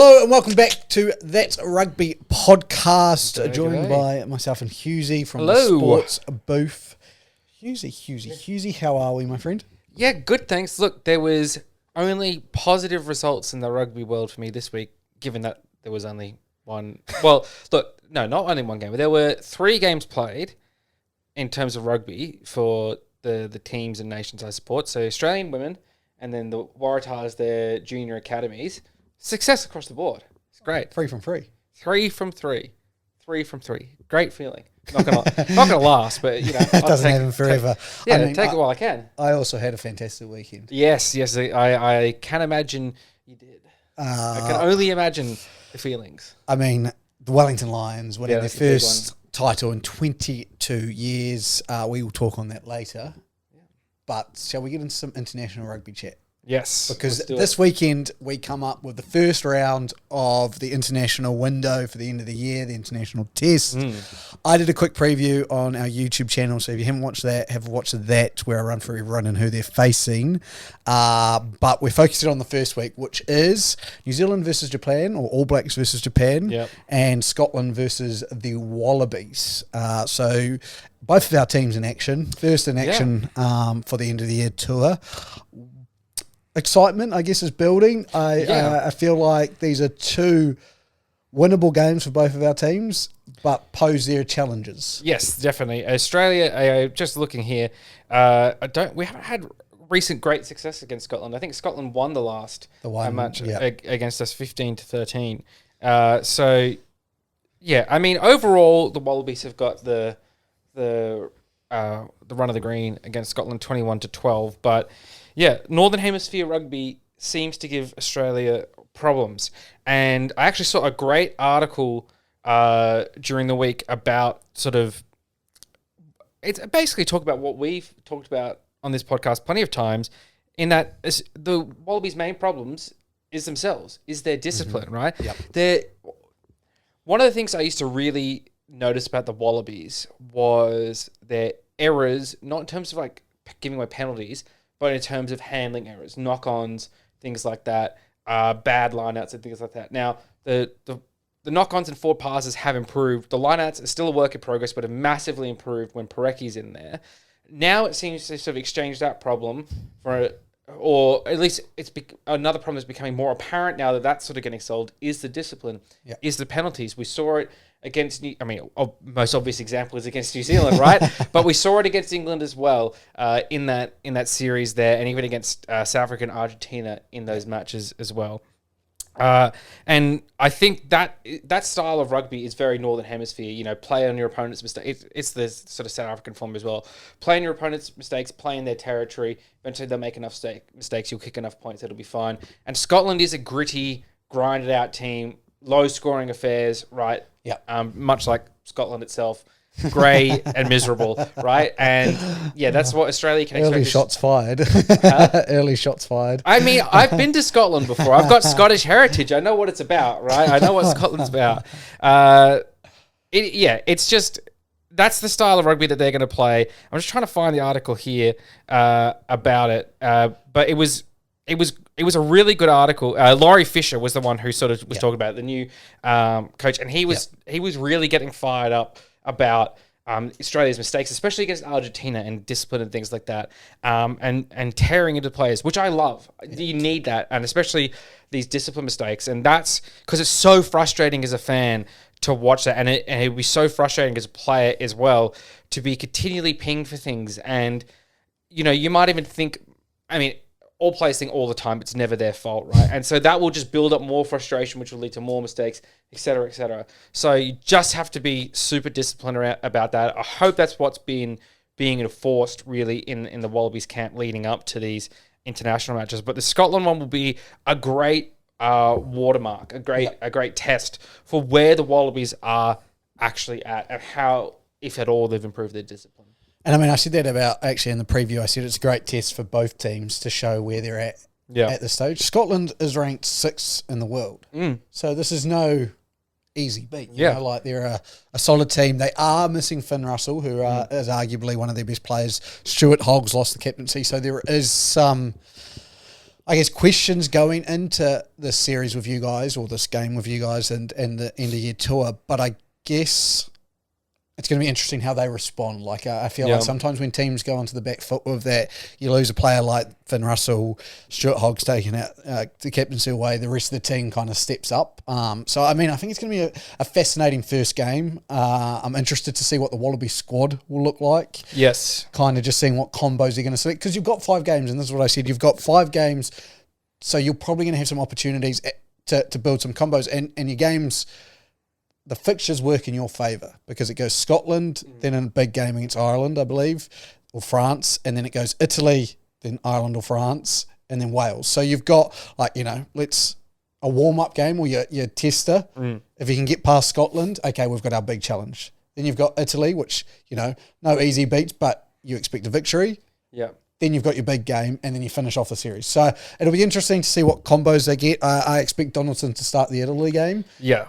Hello and welcome back to That's Rugby podcast, joined g'day. by myself and Hughesy from Hello. the sports booth. Hughesy, how are we, my friend? Yeah, good, thanks. Look, there was only positive results in the rugby world for me this week, given that there was only one. Well, look, no, not only one game, but there were 3 games played in terms of rugby for the teams and nations I support. So Australian women and then the Waratahs, their junior academies. Success across the board. It's great. 3 from 3. 3 from 3. 3 from 3. Great feeling. Not gonna last, but you know, It doesn't happen forever. Take it while I can. I also had a fantastic weekend. Yes, I can imagine you did. I can only imagine the feelings. I mean, the Wellington Lions winning their that's a big first title in 22 years. We will talk on that later. Yeah. But shall we get into some international rugby chat? Yes. Because let's do this it. weekend we come up with the first round of the international window for the end of the year, the international test. I did a quick preview on our YouTube channel, so if you haven't watched that, have watched that, where I run through everyone and who they're facing. But we're focusing on the first week, which is New Zealand versus Japan, or All Blacks versus Japan, and Scotland versus the Wallabies. So both of our teams in action, first in action for the end of the year tour. Excitement, I guess, is building. I feel like these are 2 winnable games for both of our teams, but pose their challenges. Yes, definitely. Australia, just looking here, we haven't had recent great success against Scotland. I think Scotland won the last match against us 15-13. So yeah, I mean, overall the Wallabies have got the run of the green against Scotland 21-12, but yeah, Northern Hemisphere rugby seems to give Australia problems. And I actually saw a great article during the week about it's basically talk about what we've talked about on this podcast plenty of times, in that the Wallabies' main problems is themselves, is their discipline, right? Yep. One of the things I used to really notice about the Wallabies was their errors, not in terms of like giving away penalties, but in terms of handling errors, knock-ons, things like that, bad lineouts and things like that. Now, the knock-ons and forward passes have improved. The lineouts are still a work in progress, but have massively improved when Parecki's in there. Now it seems to sort of exchange that problem or at least another problem that's becoming more apparent now that that's sort of getting solved, is the discipline, is the penalties. We saw it against, most obvious example is against New Zealand, right? But we saw it against England as well in that series there, and even against South Africa and Argentina in those matches as well. And I think that style of rugby is very Northern Hemisphere. Play on your opponent's mistakes. It's the sort of South African form as well. Play on your opponent's mistakes, play in their territory. Eventually they'll make enough mistakes, you'll kick enough points, it'll be fine. And Scotland is a gritty, grinded out team, low scoring affairs, right? Much like Scotland itself. Grey and miserable, right? And yeah, that's what Australia can expect. Early shots fired. Early shots fired. I mean, I've been to Scotland before. I've got Scottish heritage. I know what it's about, right? I know what Scotland's about. It's just, that's the style of rugby that they're going to play. I'm just trying to find the article here about it, but it was a really good article. Laurie Fisher was the one who sort of was talking about it, the new coach, and he was really getting fired up about Australia's mistakes, especially against Argentina, and discipline and things like that, and tearing into players, which I love. You need that, and especially these discipline mistakes, and that's because it's so frustrating as a fan to watch that, and it would be so frustrating as a player as well to be continually pinged for things, and you might even think, all players think all the time it's never their fault, right? And so that will just build up more frustration, which will lead to more mistakes, et cetera, et cetera. So you just have to be super disciplined about that. I hope that's what's being enforced really in the Wallabies camp leading up to these international matches. But the Scotland one will be a great watermark, a great test for where the Wallabies are actually at and how, if at all, they've improved their discipline. And I said that about, actually in the preview, I said it's a great test for both teams to show where they're at this stage. Scotland is ranked 6th in the world. So this is no easy beat. You know, they're a solid team. They are missing Finn Russell, who is arguably one of their best players. Stuart Hogg's lost the captaincy. So there is some I guess, questions going into this series with you guys, or this game with you guys, and the end of year tour. But I guess it's going to be interesting how they respond. Like, I feel like sometimes when teams go onto the back foot with that, you lose a player like Finn Russell, Stuart Hogg's taking out the captaincy away, the rest of the team kind of steps up. So, I mean, I think it's going to be a fascinating first game. I'm interested to see what the Wallaby squad will look like. Yes. Kind of just seeing what combos they're going to select. Because you've got 5 games, and this is what I said, you've got 5 games, so you're probably going to have some opportunities to build some combos. And your games... the fixtures work in your favour because it goes Scotland, then a big game against Ireland, I believe, or France, and then it goes Italy, then Ireland or France, and then Wales. So you've got, like, a warm-up game or your tester. If you can get past Scotland, okay, we've got our big challenge. Then you've got Italy, which, no easy beats, but you expect a victory. Yeah. Then you've got your big game, and then you finish off the series. So it'll be interesting to see what combos they get. I expect Donaldson to start the Italy game. Yeah.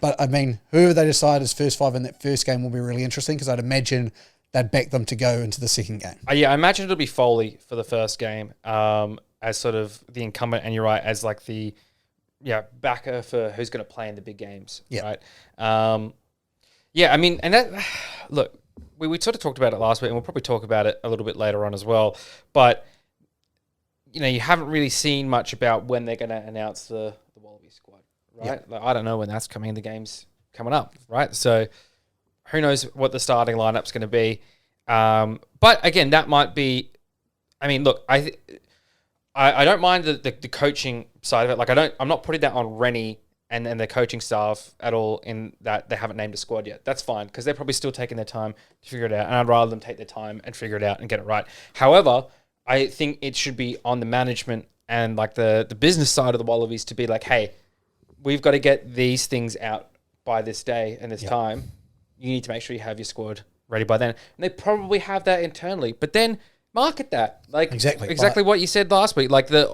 But, I mean, whoever they decide is first 5 in that first game will be really interesting because I'd imagine they'd back them to go into the second game. Yeah, I imagine it'll be Foley for the first game as sort of the incumbent, and you're right, as like the backer for who's going to play in the big games. Yeah. Right? I mean, and that, look, we sort of talked about it last week, and we'll probably talk about it a little bit later on as well. But, you haven't really seen much about when they're going to announce the Wallaby squad, right? Yep. Like, I don't know when that's coming. The game's coming up, right? So who knows what the starting lineup's going to be. But, again, that might be... I mean, look, I don't mind the coaching side of it. Like, I'm not putting that on Rennie and the coaching staff at all in that they haven't named a squad yet. That's fine, because they're probably still taking their time to figure it out, and I'd rather them take their time and figure it out and get it right. However, I think it should be on the management and like the business side of the Wallabies to be like, hey, we've got to get these things out by this day and this time. You need to make sure you have your squad ready by then. And they probably have that internally, but then market that. Like exactly what you said last week. Like the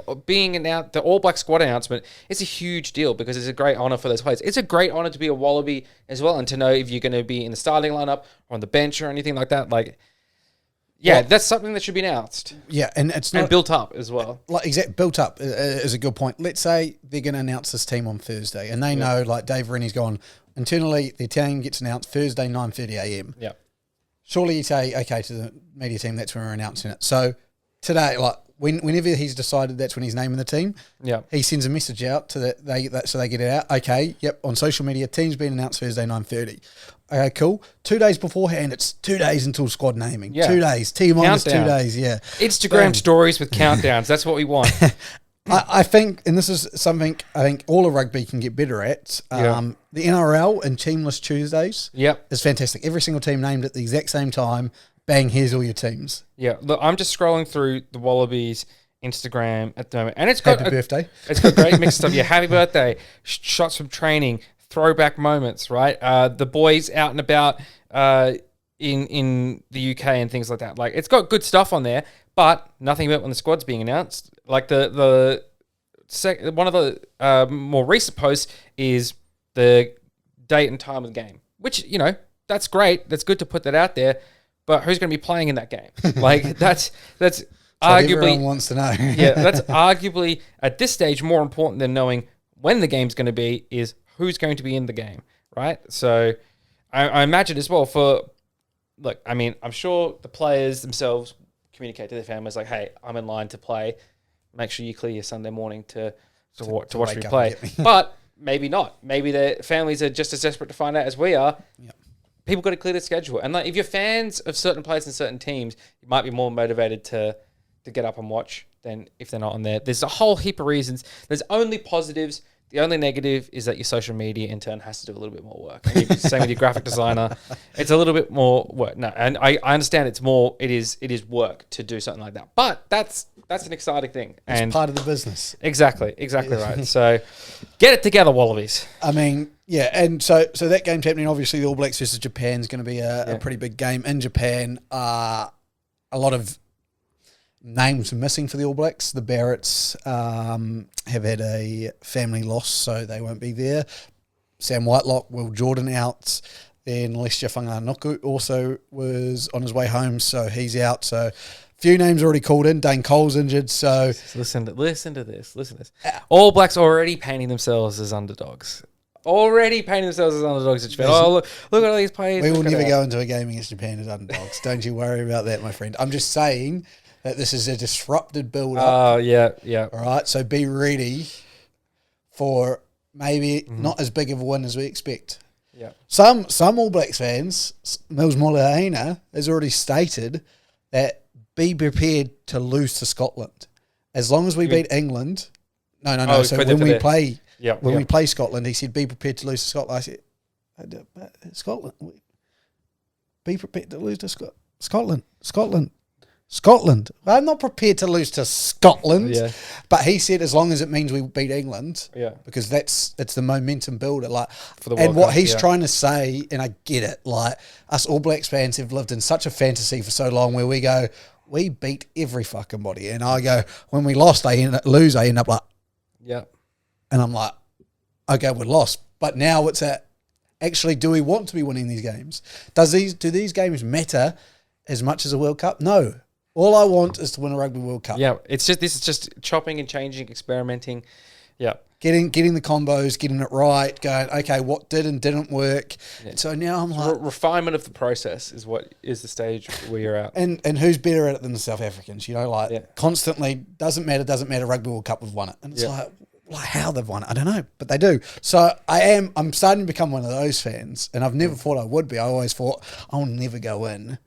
All Black squad announcement, it's a huge deal because it's a great honour for those players. It's a great honour to be a Wallaby as well, and to know if you're going to be in the starting lineup or on the bench or anything like that. Like, that's something that should be announced. Yeah, and it's not built up as well. Like built up is a good point. Let's say they're going to announce this team on Thursday, and they know, like Dave Rennie's gone internally. Their team gets announced Thursday 9:30 a.m. Yeah. Surely you say, okay, to the media team, that's when we're announcing it. So today, like whenever he's decided that's when he's naming the team, he sends a message out to so they get it out. Okay, on social media, team's been announced Thursday 9:30. Okay, cool. 2 days beforehand, it's 2 days until squad naming. Yeah. 2 days. T-minus 2 days, Instagram stories with countdowns. That's what we want. I think, and this is something I think all of rugby can get better at, the NRL and Teamless Tuesdays is fantastic. Every single team named at the exact same time. Bang, here's all your teams. Yeah, look, I'm just scrolling through the Wallabies Instagram at the moment, and it's got happy birthday. It's got great mix of stuff. Yeah, happy birthday, shots from training, throwback moments, right? The boys out and about in the UK and things like that. Like, it's got good stuff on there, but nothing about when the squad's being announced. Like one of the more recent posts is the date and time of the game, which, that's great. That's good to put that out there. But who's going to be playing in that game? Like, that's arguably everyone wants to know. That's arguably at this stage more important than knowing when the game's going to be is who's going to be in the game, right? So I imagine as well I'm sure the players themselves communicate to their families like, hey, I'm in line to play. Make sure you clear your Sunday morning to watch me play. But maybe not. Maybe their families are just as desperate to find out as we are. Yep. People got to clear the schedule. And like, if you're fans of certain players and certain teams, you might be more motivated to get up and watch than if they're not on there. There's a whole heap of reasons. There's only positives. The only negative is that your social media intern has to do a little bit more work. Same with your graphic designer. It's a little bit more work. No, and I understand it is work to do something like that. But that's an exciting thing. It's part of the business. Exactly right. So get it together, Wallabies. I mean, and so that game's happening. Obviously, the All Blacks versus Japan is going to be a pretty big game in Japan. A lot of names missing for the All Blacks. The Barretts have had a family loss, so they won't be there. Sam Whitelock, Will Jordan out. Then Lestia Whanganuku also was on his way home, so he's out. So Few names already called in. Dane Cole's injured, so listen to this. All Blacks already painting themselves as underdogs. At Japan. Oh, look at all these players. We will never go into a game against Japan as underdogs. Don't you worry about that, my friend. I'm just saying that this is a disrupted build-up. Oh, yeah. All right, so be ready for maybe not as big of a win as we expect. Yeah. Some All Blacks fans, Mills Molehena, has already stated that be prepared to lose to Scotland. As long as we beat England. No. So when we play Scotland, he said, be prepared to lose to Scotland. I said, Scotland. Be prepared to lose to Scotland. I'm not prepared to lose to Scotland. Yeah. But he said, as long as it means we beat England. Yeah. Because that's the momentum builder. For the World and what Cup, he's trying to say, and I get it, like us All Blacks fans have lived in such a fantasy for so long where we go, we beat every fucking body. And I go, when we lost, I end up like, yeah. And I'm like, okay, we're lost. But now it's actually, do we want to be winning these games? Do these games matter as much as a World Cup? No. All I want is to win a Rugby World Cup. Yeah, this is just chopping and changing, experimenting. Yeah. Getting the combos, getting it right, going, okay, what did and didn't work. Yeah. So now I'm like... refinement of the process is what is the stage where you're at. And who's better at it than the South Africans? You know, constantly, doesn't matter, Rugby World Cup, we've won it. And it's like how they've won it, I don't know, but they do. So I'm starting to become one of those fans, and I've never thought I would be. I always thought I'll never go in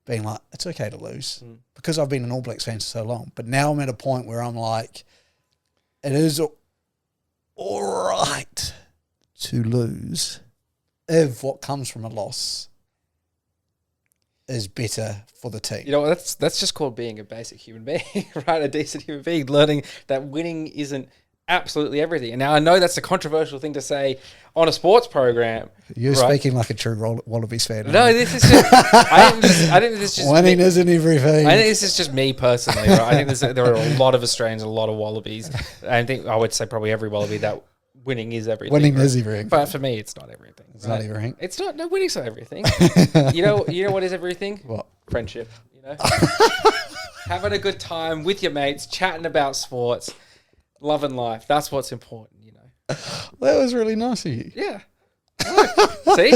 being like, it's okay to lose because I've been an All Blacks fan for so long. But now I'm at a point where I'm like, it is all right to lose if what comes from a loss is better for the team. You know, that's just called being a basic human being, right? A decent human being, learning that winning isn't absolutely everything. And now I know that's a controversial thing to say on a sports program. You're speaking like a true Wallabies fan. No, this is just... I think this is just... Winning isn't everything. I think this is just me personally, right? I think there are a lot of Australians, a lot of Wallabies. I think I would say probably every Wallaby that winning is everything. Winning is everything. But for me, it's not everything. It's not everything. It's not... No, winning's not everything. You know what is everything? What? Friendship, you know? Having a good time with your mates, chatting about sports, love and life. That's what's important, you know. That was really nice of you. Yeah. See?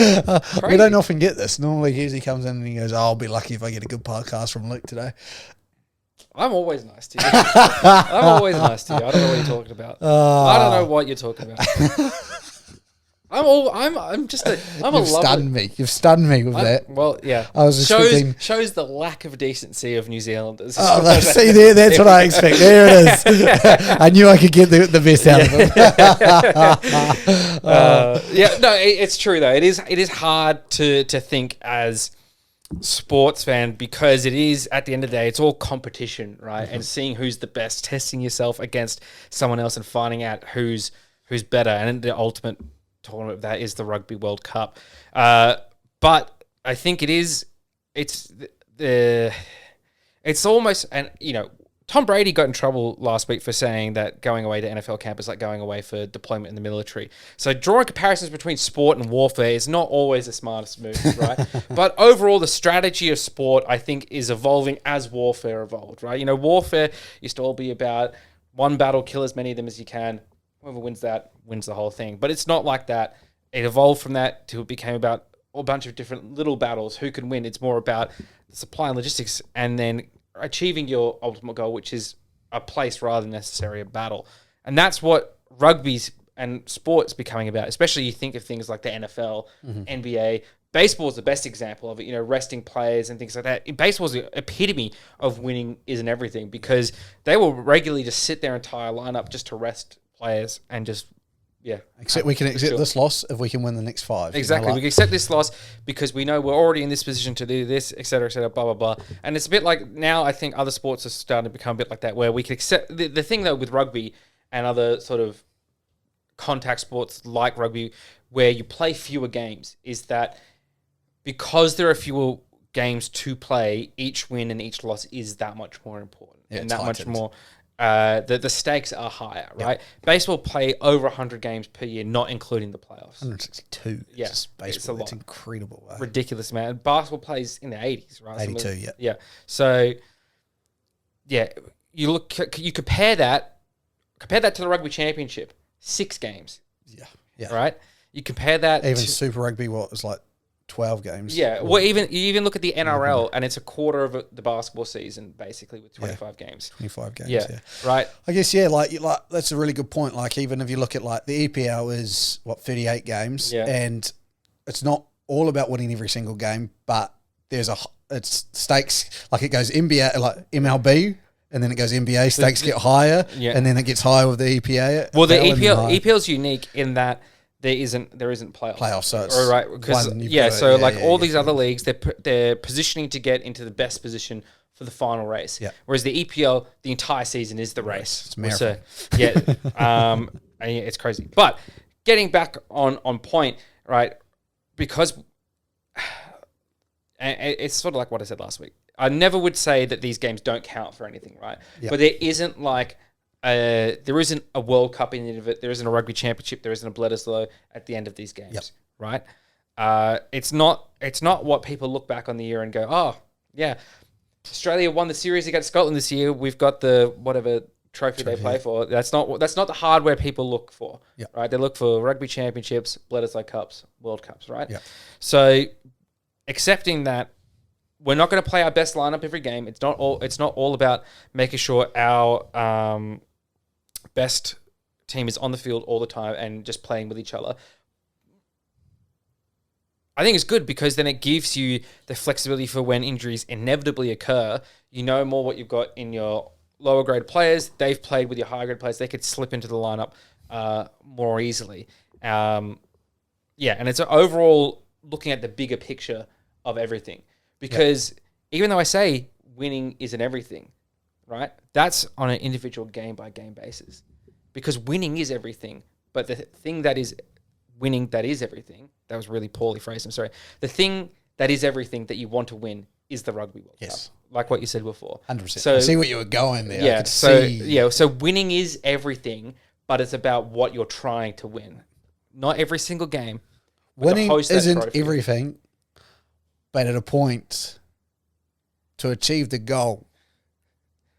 We don't often get this. Normally, Hughesy comes in and he goes, I'll be lucky if I get a good podcast from Luke today. I'm always nice to you. I don't know what you're talking about. I don't know what you're talking about. I'm just a... You've stunned me. You've stunned me with that. Well, yeah. I was shows the lack of decency of New Zealanders. Oh, see there, that's what I expect. There it is. I knew I could get the best out of them. It's true though. It is hard to think as sports fan because it is, at the end of the day, it's all competition, right? Mm-hmm. And seeing who's the best, testing yourself against someone else and finding out who's better. And the ultimate tournament of that is the Rugby World Cup. But I think it's almost, and you know, Tom Brady got in trouble last week for saying that going away to NFL camp is like going away for deployment in the military. So drawing comparisons between sport and warfare is not always the smartest move, right? But overall, the strategy of sport, I think, is evolving as warfare evolved, right? You know, warfare used to all be about one battle, kill as many of them as you can. Whoever wins that wins the whole thing. But it's not like that. It evolved from that to it became about a bunch of different little battles. Who can win? It's more about the supply and logistics and then achieving your ultimate goal, which is a place rather than necessarily a battle. And that's what rugby's and sports becoming about, especially you think of things like the NFL, NBA. Baseball is the best example of it, you know, resting players and things like that. Baseball is the epitome of winning isn't everything because they will regularly just sit their entire lineup just to rest players and just, we can accept this loss if we can win the next 5. Exactly. You know, we can accept this loss because we know we're already in this position to do this, et cetera, blah, blah, blah. And it's a bit like now I think other sports are starting to become a bit like that where we can accept... The thing, though, with rugby and other sort of contact sports like rugby where you play fewer games is that because there are fewer games to play, each win and each loss is that much more important. Yeah, and that much more... the stakes are higher, right? Yep. Baseball play over 100 games per year, not including the playoffs. 162. Yeah, baseball. It's a lot. It's incredible. Ridiculous, man. Basketball plays in the 80s, right? 82, Yeah. So you compare that to the Rugby Championship, 6 games. Yeah. Right? You compare that even Super Rugby, what was like 12 games. Yeah. Well, you even look at the NRL, and it's a quarter of the basketball season, basically, with 25 games. 25 games, yeah. Right. I guess, like that's a really good point. Like, even if you look at, like, the EPL is, 38 games, and it's not all about winning every single game, but it's stakes, like it goes NBA, like MLB, and then it goes NBA, stakes get higher, and then it gets higher with the EPA. Well, the EPL is unique in that there isn't playoffs. So it's right, because all these other leagues, they're positioning to get into the best position for the final race. Yeah. Whereas the EPL, the entire season is the race. It's a marathon. So, it's crazy. But getting back on point, right? Because it's sort of like what I said last week. I never would say that these games don't count for anything, right? Yep. But there isn't there isn't a World Cup in the end of it. There isn't a Rugby Championship. There isn't a Bledisloe at the end of these games, right? It's not what people look back on the year and go, oh, yeah, Australia won the series against Scotland this year. We've got the whatever trophy they play for. That's not the hardware people look for, right? They look for Rugby Championships, Bledisloe Cups, World Cups, right? Yeah. So accepting that we're not going to play our best lineup every game. It's not all about making sure our best team is on the field all the time and just playing with each other. I think it's good because then it gives you the flexibility for when injuries inevitably occur. You know more what you've got in your lower grade players. They've played with your higher grade players. They could slip into the lineup more easily. And it's overall looking at the bigger picture of everything. Because even though I say winning isn't everything, right? That's on an individual game-by-game basis. Because winning is everything. But the thing that is winning that is everything, that was really poorly phrased, I'm sorry. The thing that is everything that you want to win is the Rugby World Cup. Like what you said before. 100%. So, I see what you were going there. Yeah, so winning is everything, but it's about what you're trying to win. Not every single game. Winning isn't everything. But at a point, to achieve the goal,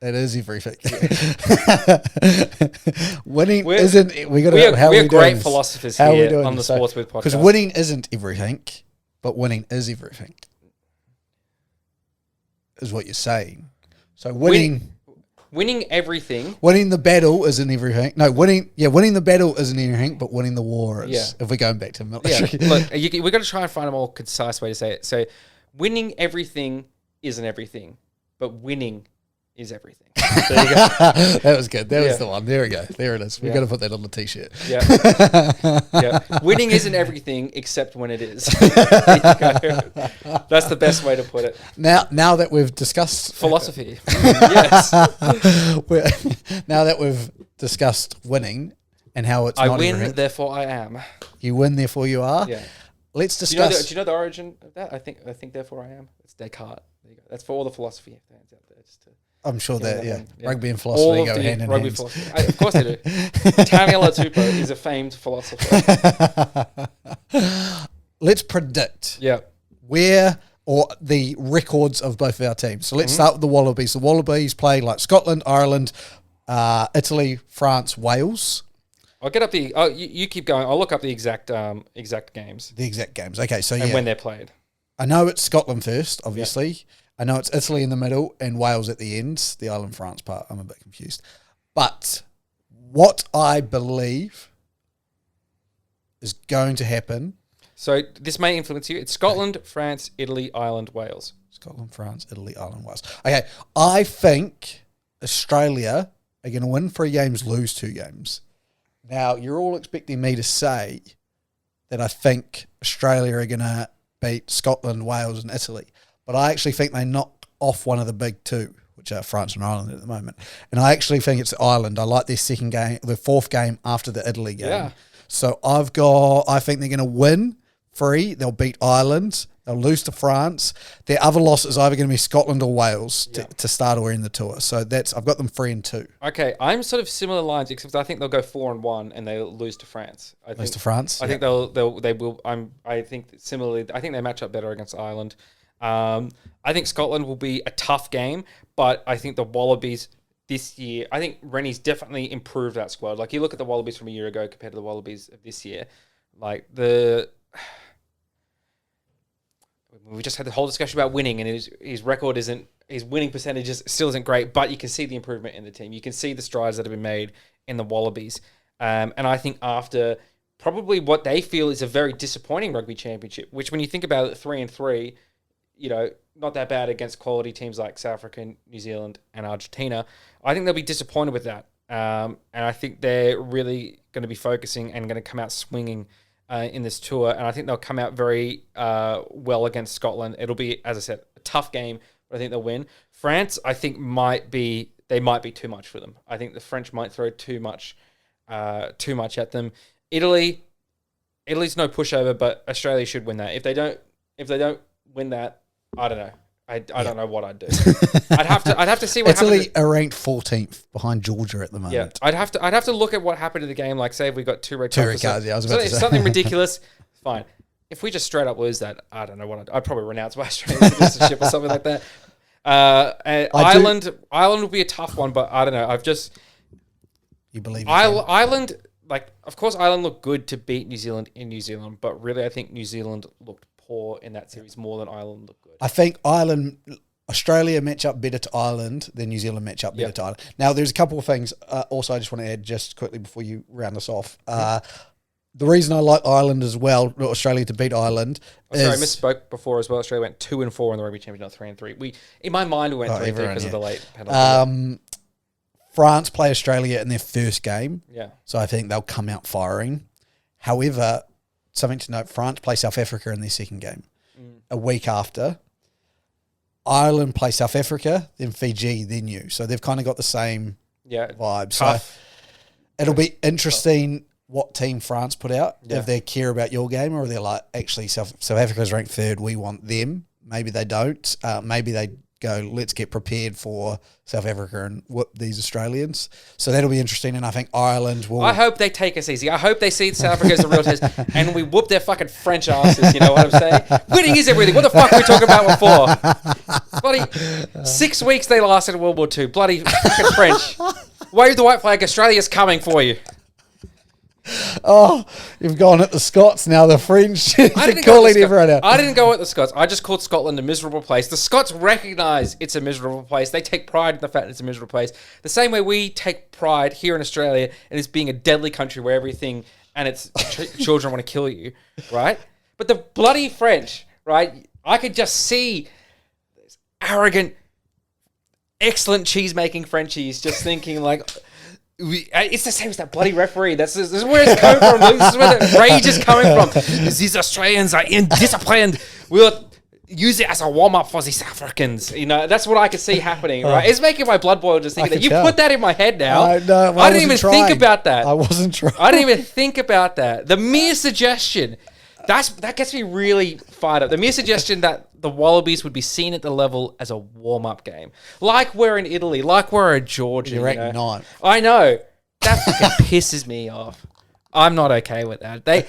it is everything. Winning isn't. We are great philosophers here on the Sports With podcast. Because winning isn't everything, but winning is everything. Is what you're saying. So winning everything. Winning the battle isn't everything. No, winning the battle isn't everything, but winning the war is. Yeah. If we're going back to military. Yeah. Look, we've got to try and find a more concise way to say it. So, winning everything isn't everything, but winning is everything. There you go. That was good. That was the one. There we go. There it is. We've got to put that on the t-shirt. Yeah. Winning isn't everything except when it is. There you go. That's the best way to put it. Now that we've discussed philosophy. Yes. Now that we've discussed winning and how it's I not win, everything. Therefore I am. You win, therefore you are. Yeah. Let's discuss. Do you know the origin of that? I think therefore I am. It's Descartes. There you go. That's for all the philosophy fans out there. I'm sure that rugby and philosophy go hand in hand. Of course they do. Taniela Tupou is a famed philosopher. Let's predict where or the records of both of our teams. So let's start with the Wallabies. The Wallabies play like Scotland, Ireland, Italy, France, Wales. I'll get up the. You keep going. I'll look up the exact games. The exact games. Okay, so and when they're played. I know it's Scotland first, obviously. Yeah. I know it's Italy in the middle and Wales at the end. The Ireland-France part, I'm a bit confused. But what I believe is going to happen... So this may influence you. It's Scotland, France, Italy, Ireland, Wales. Scotland, France, Italy, Ireland, Wales. Okay, I think Australia are going to win 3 games, lose 2 games. Now, you're all expecting me to say that I think Australia are going to beat Scotland, Wales and Italy. But I actually think they knocked off one of the big 2, which are France and Ireland at the moment. And I actually think it's Ireland. I like their second game, the 4th game after the Italy game. Yeah. So I think they're going to win 3. They'll beat Ireland. They'll lose to France. Their other loss is either going to be Scotland or Wales to start or end the tour. So I've got them 3 and 2. Okay, I'm sort of similar lines, except I think they'll go 4 and 1 and they'll lose to France. I think they will. I think similarly. I think they match up better against Ireland. I think Scotland will be a tough game, but I think the Wallabies this year, I think Rennie's definitely improved that squad. Like, you look at the Wallabies from a year ago compared to the Wallabies of this year, like we just had the whole discussion about winning, and his record isn't, his winning percentages still isn't great, but you can see the improvement in the team. You can see the strides that have been made in the Wallabies. And I think after probably what they feel is a very disappointing rugby championship, which when you think about it, 3-3, you know, not that bad against quality teams like South Africa, New Zealand, and Argentina. I think they'll be disappointed with that. And I think they're really going to be focusing and going to come out swinging in this tour. And I think they'll come out very well against Scotland. It'll be, as I said, a tough game, but I think they'll win. France, I think might be too much for them. I think the French might throw too much at them. Itali's no pushover, but Australia should win that. If they don't win that, I don't know. I don't know what I'd do. I'd have to see what Italy happened. are ranked 14th behind Georgia at the moment. Yeah, I'd have to look at what happened in the game. Like, say if we got two red cards. Yeah, I was about to say. Something ridiculous. Fine. If we just straight up lose that, I don't know what I'd probably renounce my Australian citizenship or something like that. Ireland will be a tough one, but I don't know. You believe Ireland, like, of course, Ireland looked good to beat New Zealand in New Zealand, but really, I think New Zealand looked poor in that series more than Ireland looked good. I think Australia match up better to Ireland than New Zealand match up better to Ireland. Now, there's a couple of things. Also, I just want to add just quickly before you round us off. The reason I like Ireland as well, Australia to beat Ireland. Sorry, I misspoke before as well. Australia went 2-4 in the rugby championship, not 3-3. In my mind, we went 3-3 because of the late penalty. France play Australia in their first game. Yeah. So I think they'll come out firing. However, something to note, France play South Africa in their second game. A week after. Ireland play South Africa, then Fiji, then you. So they've kind of got the same vibe. Tough. So it'll be interesting what team France put out, if they care about your game or they're like, actually, South Africa's ranked third, we want them. Maybe they don't. Maybe they go, let's get prepared for South Africa and whoop these Australians. So that'll be interesting, and I think Ireland will... I hope they take us easy. I hope they see South Africa as a real test and we whoop their fucking French asses, you know what I'm saying? Winning is everything. What the fuck were we talking about before? Bloody 6 weeks they lasted in World War II. Bloody fucking French. Wave the white flag. Australia's coming for you. Oh, you've gone at the Scots now, the French. Calling everyone out. I didn't go at the Scots. I just called Scotland a miserable place. The Scots recognise it's a miserable place. They take pride in the fact it's a miserable place. The same way we take pride here in Australia in it being a deadly country where everything and its children want to kill you, right? But the bloody French, right? I could just see this arrogant, excellent cheese-making Frenchies just thinking like... It's the same as that bloody referee. This is where it's coming from. This is where the rage is coming from. These Australians are indisciplined. We'll use it as a warm-up for these Africans. You know, that's what I could see happening, right? It's making my blood boil just thinking that. You put that in my head now. I didn't even think about that. I wasn't trying. I didn't even think about that. The mere suggestion... That gets me really fired up. The mere suggestion that the Wallabies would be seen at the level as a warm-up game. Like we're in Italy, like we're in Georgia. You're ranked ninth. I know. That fucking pisses me off. I'm not okay with that.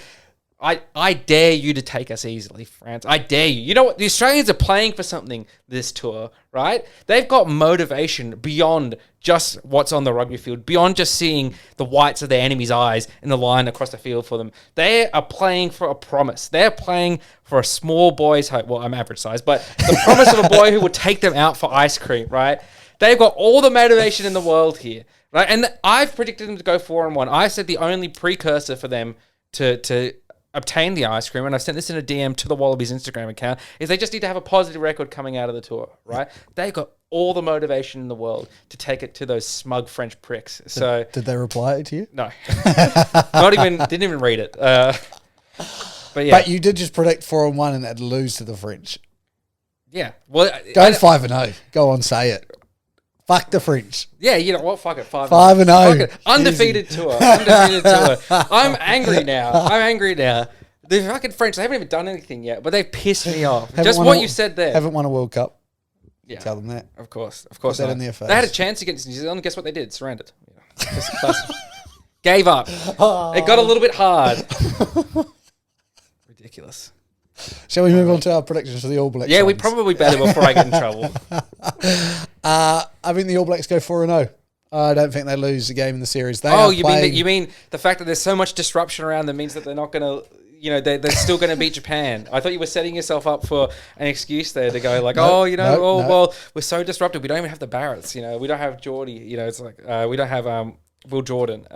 I dare you to take us easily, France. I dare you. You know what? The Australians are playing for something this tour, right? They've got motivation beyond just what's on the rugby field, beyond just seeing the whites of their enemy's eyes in the line across the field for them. They are playing for a promise. They're playing for a small boy's hope. Well, I'm average size, but the promise of a boy who will take them out for ice cream, right? They've got all the motivation in the world here, right? And I've predicted them to go 4-1. I said the only precursor for them to obtain the ice cream, and I've sent this in a DM to the Wallabies Instagram account, is they just need to have a positive record coming out of the tour, right? They've got all the motivation in the world to take it to those smug French pricks. So did they reply to you? No. Didn't even read it. But yeah. But you did just predict 4-1 and they'd lose to the French. Yeah. Well, go 5-0. Go on, say it. Fuck the French. Yeah, you know what? Fuck it. 5-0. Undefeated tour. Undefeated tour. I'm angry now. The fucking French, they haven't even done anything yet, but they've pissed me off. Just what you said there. Haven't won a World Cup. Yeah. Tell them that. Of course. Put that in their face. They had a chance against New Zealand. Guess what they did? Surrendered. Gave up. It got a little bit hard. Ridiculous. Shall we move on to our predictions for the All Blacks? Yeah, we probably better before I get in trouble. I think the All Blacks go 4-0. I don't think they lose a game in the series. You mean the fact that there's so much disruption around them means that they're not going to, they're still going to beat Japan. I thought you were setting yourself up for an excuse there to go like, well, we're so disrupted. We don't even have the Barretts. We don't have Geordie. It's like we don't have Will Jordan,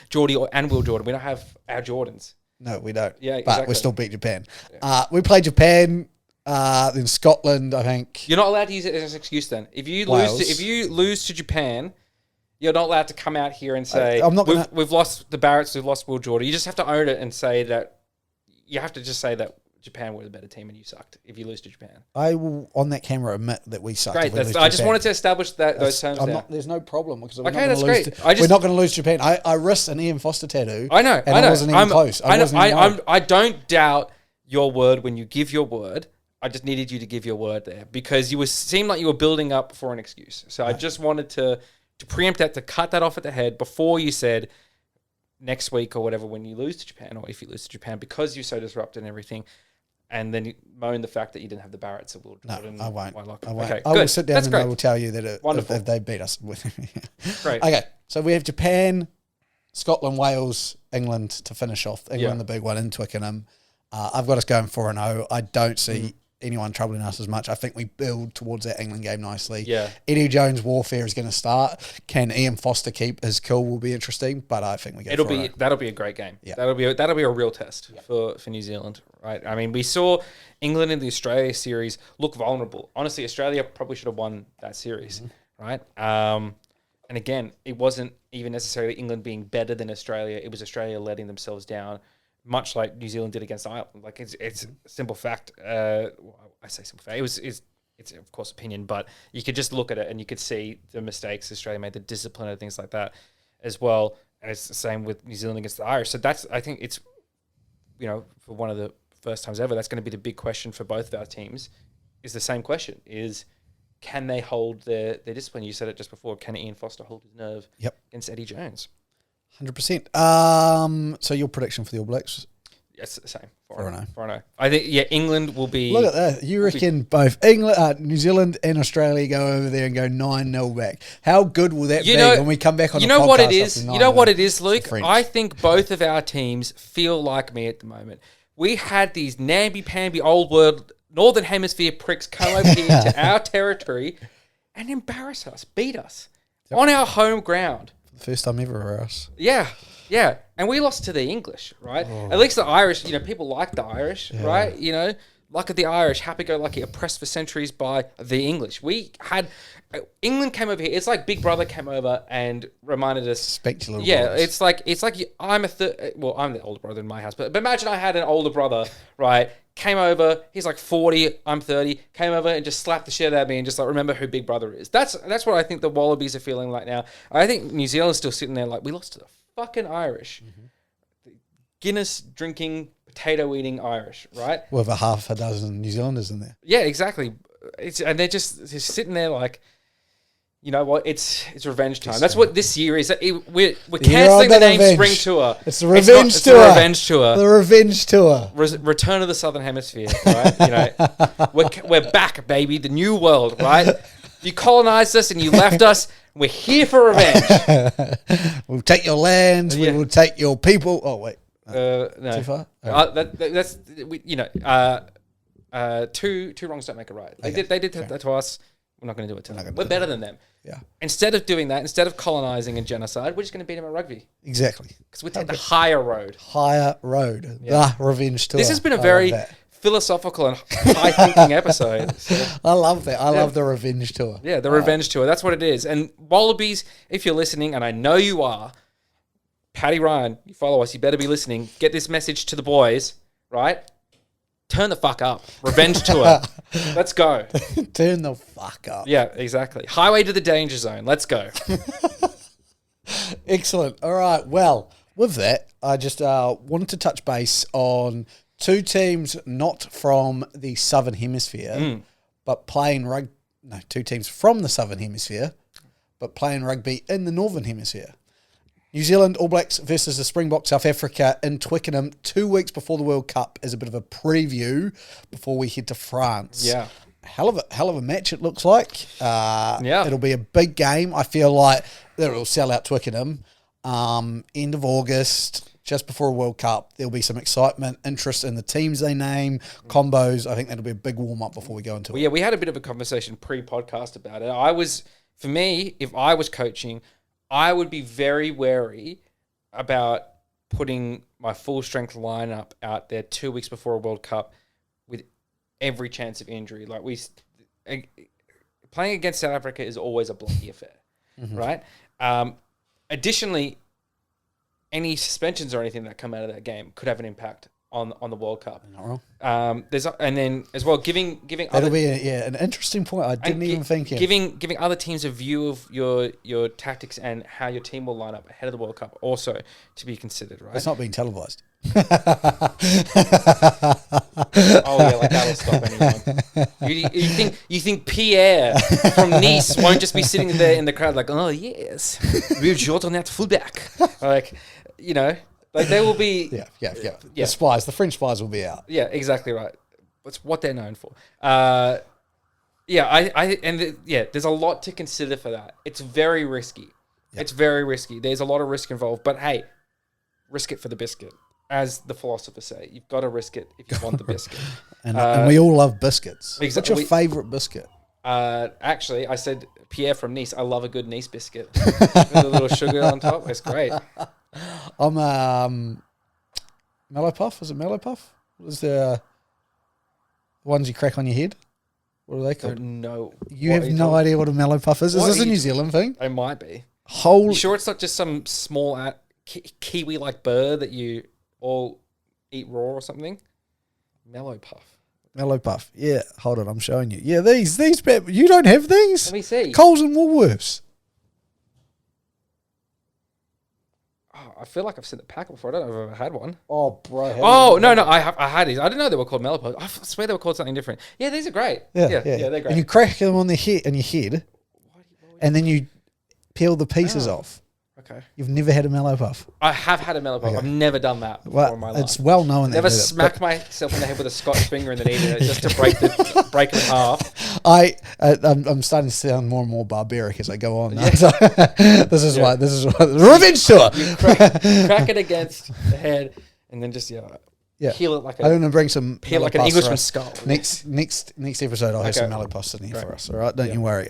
Geordie and Will Jordan. We don't have our Jordans. No, we don't. Yeah, exactly. But we still beat Japan. Yeah. We play Japan. Then Scotland, I think. You're not allowed to use it as an excuse. Then, if you lose to Japan, you're not allowed to come out here and say we've lost the Barretts, we've lost Will Jordan. You just have to own it and say that. You have to just say that Japan were the better team and you sucked if you lose to Japan. I will, on that camera, admit that we sucked. Great. I just wanted to establish those terms. There's no problem because we're that's great. We're not going to lose to Japan. I risked an Ian Foster tattoo. I know. I wasn't even close. I don't doubt your word when you give your word. I just needed you to give your word there because seemed like you were building up for an excuse. So I just wanted to preempt that, to cut that off at the head before you said next week or whatever when you lose to Japan, or if you lose to Japan because you're so disrupted and everything, and then you moan the fact that you didn't have the Barretts of Will Jordan. No, I won't. Okay, I will sit down and I will tell you that if they beat us. Great. Okay, so we have Japan, Scotland, Wales, England to finish off. England, the big one in Twickenham. I've got us going 4-0. I don't see anyone troubling us as much. I think we build towards that England game nicely. Yeah. Eddie Jones' warfare is going to start. Can Ian Foster keep his cool will be interesting, but I think we go that'll be a great game. Yeah. That'll be a real test for New Zealand, right? I mean, we saw England in the Australia series look vulnerable. Honestly, Australia probably should have won that series, right? And again, it wasn't even necessarily England being better than Australia. It was Australia letting themselves down, much like New Zealand did against Ireland. Like it's a simple fact. I say simple fact. It's of course opinion, but you could just look at it and you could see the mistakes Australia made, the discipline and things like that as well. And it's the same with New Zealand against the Irish. So I think it's, for one of the first times ever, that's going to be the big question for both of our teams. Is the same question: is can they hold their discipline? You said it just before. Can Ian Foster hold his nerve against Eddie Jones? 100%. So your prediction for the All Blacks? Yes, the same. 4-0. I think, England will be... Look at that. You reckon both New Zealand and Australia go over there and go 9-0 back. How good will that be when we come back on the podcast? What it is? You know what it is, Luke? I think both of our teams feel like me at the moment. We had these namby-pamby old world Northern Hemisphere pricks come over here to our territory and embarrass us, beat us on our home ground. First time ever for us. Yeah. And we lost to the English, right? Oh. At least the Irish, people like the Irish, right? Luck of the Irish, happy-go-lucky, oppressed for centuries by the English. England came over here. It's like Big Brother came over and reminded us. Spectacular. Yeah, it's like I'm the older brother in my house, but imagine I had an older brother, right? Came over, he's like 40, I'm 30, came over and just slapped the shit out of me and just remember who Big Brother is. That's what I think the Wallabies are feeling like now. I think New Zealand's still sitting there like, we lost to the fucking Irish. Guinness drinking, potato eating Irish, right? With a half a dozen New Zealanders in there. Yeah, exactly. And they're just sitting there like, you know what? It's revenge time. That's what this year is. We're cancelling the name Spring Tour. It's the revenge tour. The revenge tour. The revenge tour. Return of the Southern Hemisphere. Right? We're back, baby. The new world. Right? You colonized us and you left us. We're here for revenge. We'll take your lands. We will take your people. Oh wait. No. Too far. Two wrongs don't make a right. They did that to us. We're not going to do it to them. We're better than them. Yeah. Instead of doing that, instead of colonizing and genocide, we're just going to beat them at rugby. Exactly. Because we take the higher road. Higher road. Yeah. The revenge tour. This has been a very philosophical and high-thinking episode. So. I love that. I love the revenge tour. Yeah, the revenge tour. That's what it is. And Wallabies, if you're listening, and I know you are, Paddy Ryan, you follow us, you better be listening. Get this message to the boys, right? Turn the fuck up. Revenge tour. Let's go. Turn the fuck up. Yeah, exactly. Highway to the danger zone. Let's go. Excellent. All right. Well, with that, I just wanted to touch base on two teams not from the Southern Hemisphere, but playing rugby. No, two teams from the Southern Hemisphere, but playing rugby in the Northern Hemisphere. New Zealand All Blacks versus the Springboks South Africa in Twickenham 2 weeks before the World Cup as a bit of a preview before we head to France. Yeah. Hell of a match it looks like. It'll be a big game. I feel like it'll sell out Twickenham. End of August, just before a World Cup. There'll be some excitement, interest in the teams they name, combos. I think that'll be a big warm-up before we go into it. Yeah, we had a bit of a conversation pre-podcast about it. For me, if I was coaching, I would be very wary about putting my full strength lineup out there 2 weeks before a World Cup with every chance of injury. Like playing against South Africa is always a bloody affair, right? Additionally, any suspensions or anything that come out of that game could have an impact on the World Cup. Not wrong. And then as well, giving that'll be an interesting point. I didn't even think of giving other teams a view of your tactics and how your team will line up ahead of the World Cup also to be considered. Right? It's not being televised. Oh yeah, like that'll stop anyone. You think Pierre from Nice won't just be sitting there in the crowd like, oh yes, we're short on that fullback, like like they will be. Yeah. The French spies will be out. Yeah, exactly right. That's what they're known for. There's a lot to consider for that. It's very risky. Yep. It's very risky. There's a lot of risk involved, but hey, risk it for the biscuit. As the philosophers say, you've got to risk it if you want the biscuit. and we all love biscuits. Exactly. What's your favourite biscuit? Actually, I said Pierre from Nice. I love a good Nice biscuit with a little sugar on top. It's great. I'm Mellow Puff. Is it Mellow Puff? What is the ones you crack on your head? What are they called? No. You have no idea what a Mellow Puff is? Is this a New Zealand thing? It might be. You sure it's not just some small kiwi-like bird that you all eat raw or something? Mellow Puff. Yeah, hold on, I'm showing you. Yeah, these you don't have these? Let me see. Coles and Woolworths. Oh, I feel like I've seen the pack before. I don't know if I've ever had one. Oh, bro. No, I had these. I didn't know they were called Mellow Puffs. I swear they were called something different. Yeah, these are great. Yeah, they're great. And you crack them on your head, and then you peel the pieces off. Okay. You've never had a Mellow Puff? I have had a Mellow Puff. Okay. I've never done that before in my life. It's well known. Never smacked myself in the head with a Scotch finger and then eaten it just to break it in half. I'm starting to sound more and more barbaric as I go on. Yeah. So this is why revenge tour. You crack it against the head and then just peel it like I'm going to bring some peel like an Englishman's skull. Next episode I'll have some Mellow Puffs in here for us. All right, don't you worry.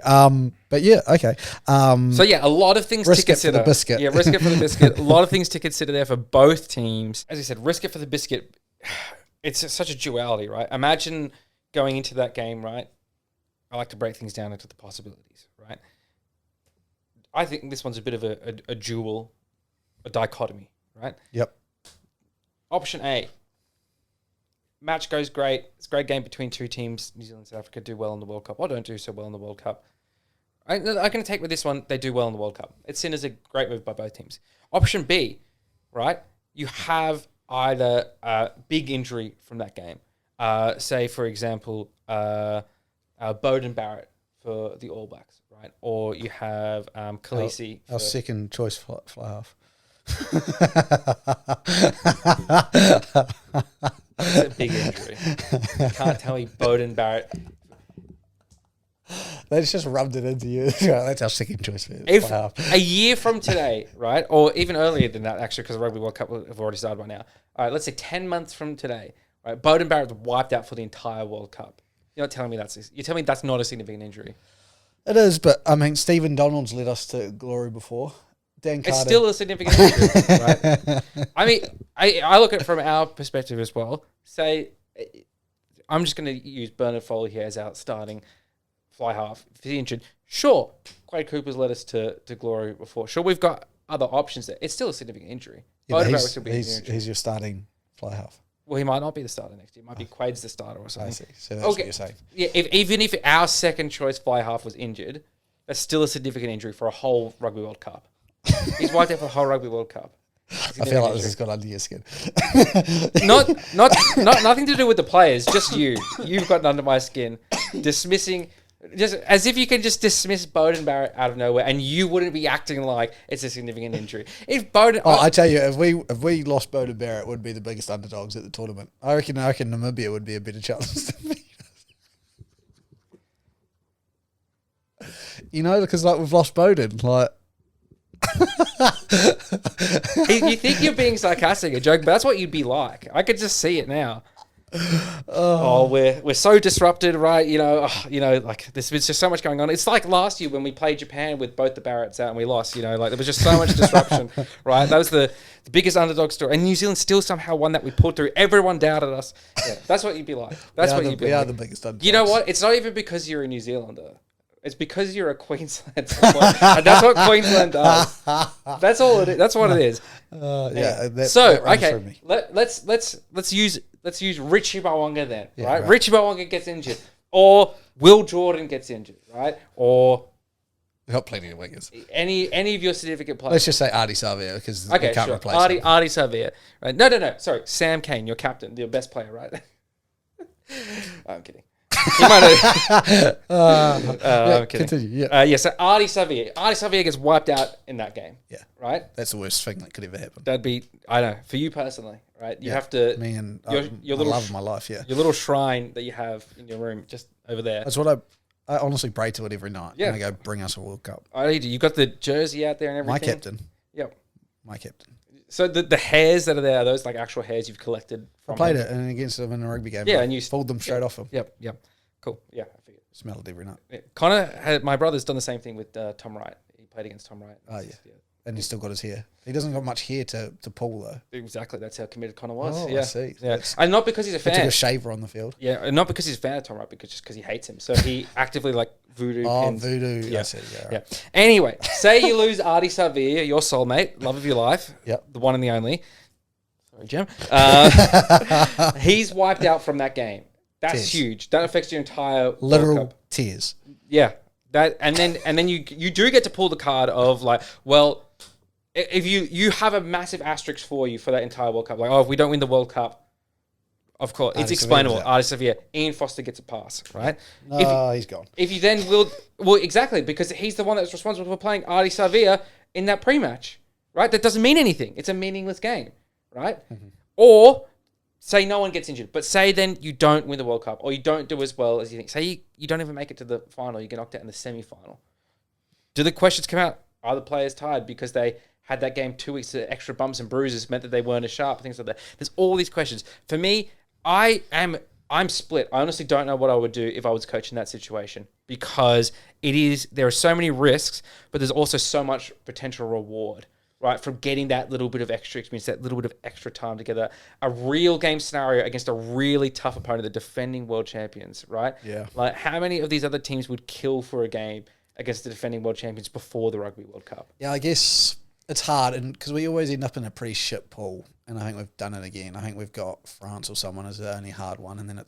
But yeah, okay. So yeah, a lot of things to consider. For the biscuit. Yeah, risk it for the biscuit. A lot of things to consider there for both teams. As I said, risk it for the biscuit. It's such a duality, right? Imagine going into that game, right? I like to break things down into the possibilities, right? I think this one's a bit of a dual, a dichotomy, right? Yep. Option A. Match goes great. It's a great game between two teams. New Zealand and South Africa do well in the World Cup. Or don't do so well in the World Cup. I'm going to take with this one, they do well in the World Cup. It's seen as a great move by both teams. Option B, right? You have either a big injury from that game. Say, for example, Bowden Barrett for the All Blacks, right? Or you have Khaleesi. Our second choice fly half. That's a big injury. You can't tell me Bowden Barrett. They just rubbed it into you. That's our second choice. If a year from today, right, or even earlier than that, actually, because the Rugby World Cup have already started by now. All right, let's say 10 months from today, right, Bowden Barrett's wiped out for the entire World Cup. You're not telling me you're telling me that's not a significant injury. It is, but I mean, Stephen Donald's led us to glory before. Dan Carter. It's still a significant injury, right? I mean, I look at it from our perspective as well. Say, I'm just going to use Bernard Foley here as our starting fly half. If he's injured, sure, Quade Cooper's led us to glory before. Sure, we've got other options there. It's still a significant injury. Yeah, he's your starting fly half. Well, he might not be the starter next year. It might be Quade's the starter or something. I see. So that's what you're saying. Yeah, even if our second choice fly half was injured, that's still a significant injury for a whole Rugby World Cup. He's wiped out for the whole Rugby World Cup. I feel like this has got under your skin. Not nothing to do with the players, just you. You've gotten under my skin. Dismissing Just as if you can just dismiss Beauden Barrett out of nowhere, and you wouldn't be acting like it's a significant injury. If Beauden, I tell you, if we lost Beauden Barrett, would be the biggest underdogs at the tournament. I reckon Namibia would be a better chance than me. You know, because like we've lost Beauden, like. You think you're being sarcastic or joking, but that's what you'd be like. I could just see it now. We're so disrupted, right? Like there's just so much going on. It's like last year when we played Japan with both the Barretts out and we lost. Like there was just so much disruption, right? That was the biggest underdog story, and New Zealand still somehow won that. We pulled through. Everyone doubted us. Yeah, that's what you'd be like. We are the biggest underdogs. You know what? It's not even because you're a New Zealander. It's because you're a Queensland supporter, and that's what Queensland does. That's all it is. That's what it is. Let's use Richie Mo'unga then, right? Richie Mo'unga gets injured, or Will Jordan gets injured, right? Or we've got plenty of wingers. Any of your significant players. Let's just say Artie Savia because we can't replace him. Artie Savia, right? No. Sorry, Sam Cane, your captain, your best player, right? I'm kidding. He might have. I'm kidding. Continue. Yeah. So Artie Savia gets wiped out in that game. Yeah. Right. That's the worst thing that could ever happen. That'd be, I know, for you personally, right? You have to. Me and your little love of my life. Yeah. Your little shrine that you have in your room, just over there. That's what I honestly pray to it every night. Yeah. And I go, bring us a World Cup. I need you. You've got the jersey out there and everything. My captain. Yep. My captain. So the hairs that are there, are those like actual hairs you've collected from I played it and against them in a rugby game. Yeah, and you pulled them straight off him. Yep. Cool. Yeah, I figured. Smell it every night. Yeah. My brother's done the same thing with Tom Wright. He played against Tom Wright. Oh, yeah. And he's still got his hair. He doesn't got much hair to pull, though. Exactly. That's how committed Connor was. Oh, yeah. I see. Yeah. And not because he's a fan. He took a shaver on the field. Yeah, and not because he's a fan of Tom Wright, just because he hates him. So he actively, voodoo pins. Voodoo. Yeah. I see. Yeah. Yeah. Anyway, say you lose Artie Savia, your soulmate, love of your life. Yep. The one and the only. Sorry, Jim. He's wiped out from that game. That's tears. Huge. That affects your entire literal World Cup. Tears. Yeah. And then you do get to pull the card of if you have a massive asterisk for you for that entire World Cup. If we don't win the World Cup, of course, it's explainable. Artie Savia, Ian Foster gets a pass, right? No, he's gone. If you then exactly, because he's the one that's responsible for playing Artie Savia in that pre-match, right? That doesn't mean anything. It's a meaningless game, right? Mm-hmm. Or say no one gets injured, but say then you don't win the World Cup or you don't do as well as you think. Say you don't even make it to the final, you get knocked out in the semi-final. Do the questions come out? Are the players tired because they had that game 2 weeks of extra bumps and bruises meant that they weren't as sharp, things like that? There's all these questions. For me, I'm split. I honestly don't know what I would do if I was coaching that situation because there are so many risks, but there's also so much potential reward. Right, from getting that little bit of extra experience, that little bit of extra time together, a real game scenario against a really tough opponent, the defending world champions, right? Yeah. How many of these other teams would kill for a game against the defending world champions before the Rugby World Cup? Yeah, I guess it's hard, and because we always end up in a pretty shit pool, and I think we've done it again. I think we've got France or someone as the only hard one, and then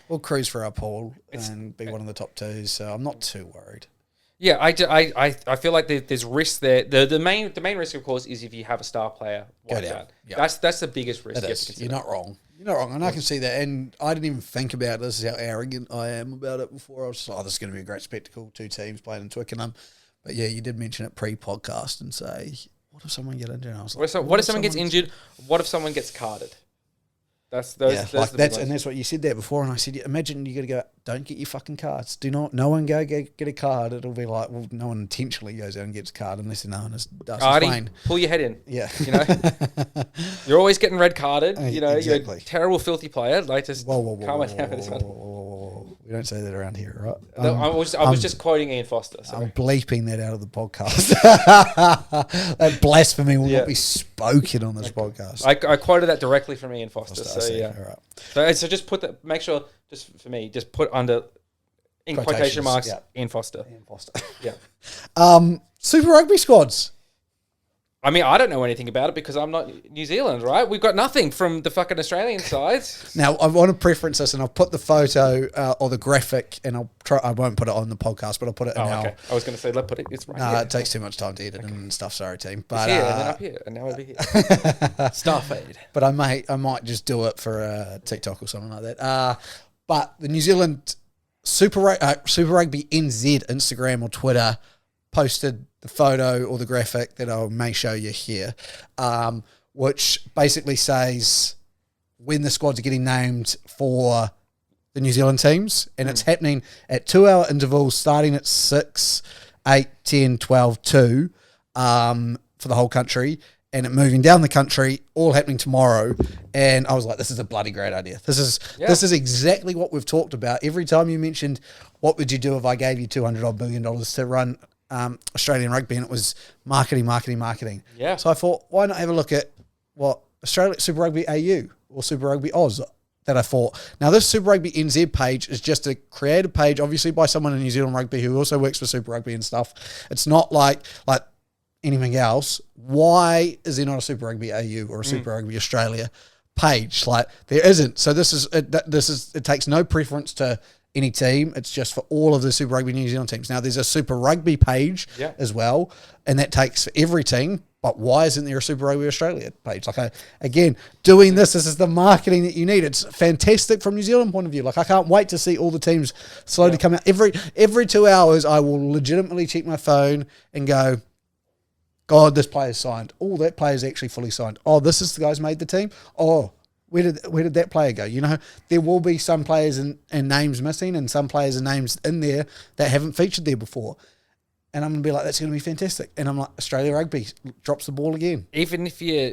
we'll cruise for our pool and be one of the top two. So I'm not too worried. Yeah, I feel like there's risk there. The main risk, of course, is if you have a star player go down. Yep. That's the biggest risk. It is. You're not wrong. And I can see that. And I didn't even think about this. Is how arrogant I am about it before. I was just like, this is going to be a great spectacle. 2 teams playing in Twickenham. But yeah, you did mention it pre-podcast and say, what if someone get injured? And I was like, what if someone gets injured? What if someone gets carded? That's what you said there before, and I said, imagine you got to go, don't get your fucking cards. No one go get a card. It'll be like, well, no one intentionally goes out and gets a card unless they're known as Dustin Swain. Pull your head in. Yeah, you're always getting red carded. Exactly. You're a terrible, filthy player. Just whoa, we don't say that around here, right? I was just quoting Ian Foster. Sorry. I'm bleeping that out of the podcast. That blasphemy will not be spoken on this podcast. I quoted that directly from Ian Foster. So yeah. All right. So just put that. Make sure, just for me, just put under in quotation marks Ian Foster. Yeah. Super Rugby Squads. I mean, I don't know anything about it because I'm not New Zealand, right? We've got nothing from the fucking Australian side. Now, I want to preference this, and I'll put the photo or the graphic, and I won't put it on the podcast, but I'll put it in our... Okay. I was going to say, let's put it... It's right No, here. It takes too much time to edit and stuff, sorry, team. But, it's here, and then up here, and now over here. Starfade. But I might just do it for TikTok or something like that. But the New Zealand Super Rugby NZ Instagram or Twitter posted the photo or the graphic that I may show you here, which basically says when the squads are getting named for the New Zealand teams, and it's happening at 2 hour intervals starting at 6, 8, 10, 12, 2 for the whole country, and it moving down the country, all happening tomorrow. And I was like, this is a bloody great idea. This is exactly what we've talked about. Every time you mentioned, what would you do if I gave you $200 million to run Australian rugby, and it was marketing. Yeah. So I thought, why not have a look at what Australia Super Rugby AU or Super Rugby Oz that I thought. Now, this Super Rugby NZ page is just a created page, obviously by someone in New Zealand Rugby who also works for Super Rugby and stuff. It's not like anything else. Why is there not a Super Rugby AU or a Super Rugby Australia page? Like, there isn't. So it takes no preference to any team. It's just for all of the Super Rugby New Zealand teams. Now, there's a Super Rugby page as well, and that takes for every team. But why isn't there a Super Rugby Australia page? Like, again, doing this is the marketing that you need. It's fantastic from New Zealand point of view. Like, I can't wait to see all the teams slowly come out. Every 2 hours, I will legitimately check my phone and go, God, this player's signed. Oh, that player's actually fully signed. Oh, this is the guy's made the team. Oh, where did that player go? You know, there will be some players and names missing, and some players and names in there that haven't featured there before. And I'm going to be like, that's going to be fantastic. And I'm like, Australia Rugby drops the ball again. Even if you're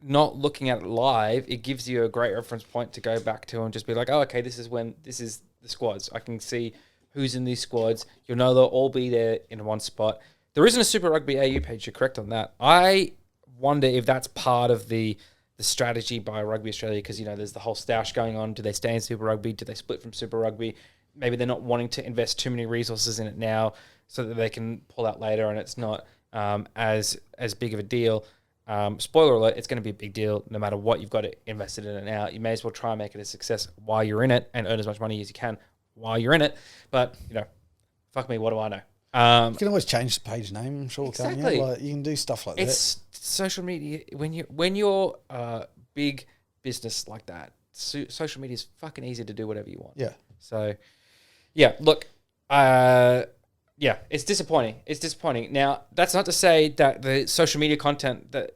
not looking at it live, it gives you a great reference point to go back to and just be like, oh, okay, this is the squads. I can see who's in these squads. You'll know they'll all be there in one spot. There isn't a Super Rugby AU page. You're correct on that. I wonder if that's part of the strategy by Rugby Australia, because, you know, there's the whole stoush going on. Do they stay in Super Rugby? Do they split from Super Rugby? Maybe they're not wanting to invest too many resources in it now so that they can pull out later and it's not as big of a deal. Spoiler alert, it's going to be a big deal no matter what you've got it invested in it now. You may as well try and make it a success while you're in it and earn as much money as you can while you're in it. But, you know, fuck me, what do I know? You can always change the page name, I'm sure, exactly. can't you? Like, you can do stuff like it's social media. When you're a big business like that, social media is fucking easy to do whatever you want. Yeah. So, yeah, look, it's disappointing. It's disappointing. Now, that's not to say that the social media content that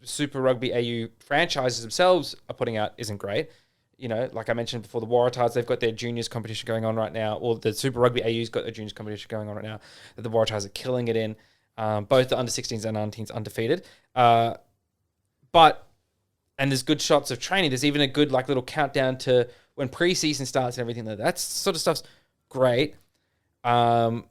Super Rugby AU franchises themselves are putting out isn't great. You know, like I mentioned before, the Waratahs, they've got their juniors competition going on right now, or the Super Rugby AU's got their juniors competition going on right now, that the Waratahs are killing it in. Both the under-16s and under-19s undefeated. And there's good shots of training. There's even a good like little countdown to when preseason starts and everything like that. That sort of stuff's great. I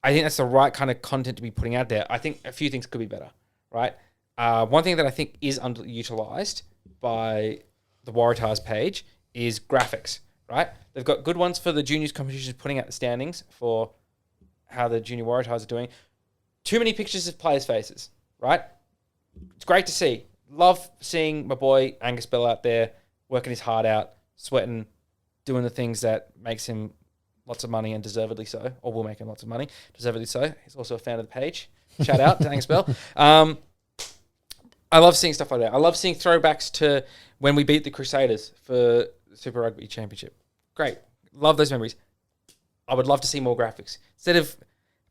think that's the right kind of content to be putting out there. I think a few things could be better, right? One thing that I think is underutilized by the Waratahs page is graphics, right? They've got good ones for the juniors competitions, putting out the standings for how the junior Waratahs are doing. Too many pictures of players' faces, right? It's great to see. Love seeing my boy Angus Bell out there working his heart out, sweating, doing the things that makes him lots of money, and deservedly so, or will make him lots of money, deservedly so. He's also a fan of the page. Shout out to Angus Bell. I love seeing stuff like that. I love seeing throwbacks to when we beat the Crusaders for the Super Rugby Championship. Great. Love those memories. I would love to see more graphics. Instead of